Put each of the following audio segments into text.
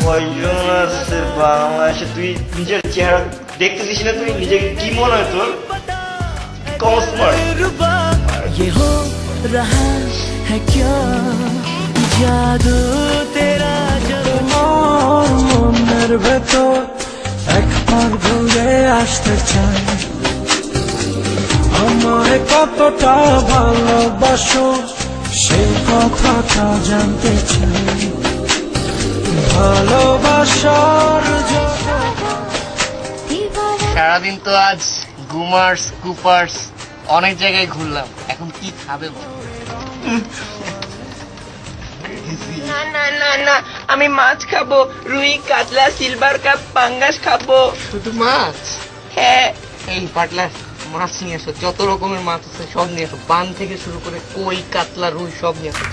কয়জন আছে বাংলাদেশে? তুই নিজের চেহারা দেখতেছিস না? তুই নিজেকে কি মনে হয় তোর? কম স্মার্ট। ये हो रहा है क्या जादू तेरा তোমার মনের ভেতর একবার ঘুরে আসতে চাই, আমায় কতটা ভালোবাসো সেই কথাটা জানতে চাই। ভালোবাসার সারাদিন তো আজ গুমার্স কুপার্স অনেক জায়গায় ঘুরলাম, এখন কি খাবে বল? না না না না, আমি মাছ খাবো, রুই কাতলা সিলভার কাপ পাঙ্গাস খাবো। শুধু মাছ? হ্যাঁ। এই পাটলার মাছ নিয়ে আসো, যত রকমের মাছ আছে সব নিয়ে আসো, বান থেকে শুরু করে কই কাতলা রুই সব নিয়ে আসো।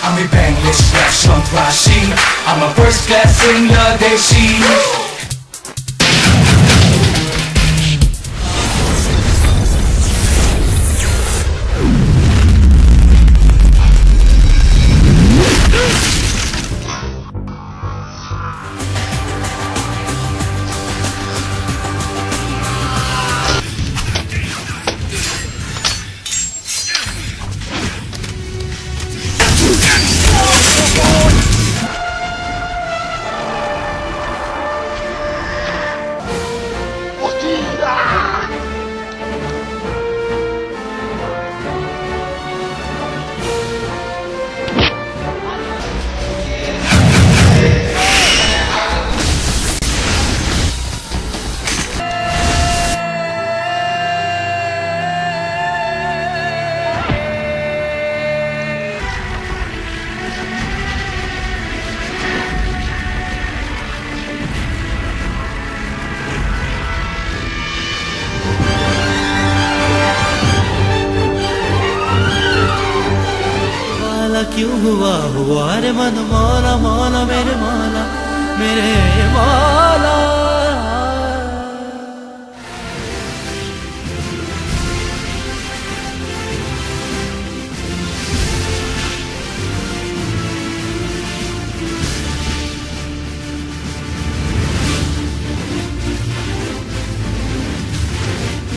আমি Bangladesh rap সন্ত্রাসী, I'm a first class singer দেশি। क्यों हुआ हुआ रे मन मौला मौला मेरे मौला मेरे मौला।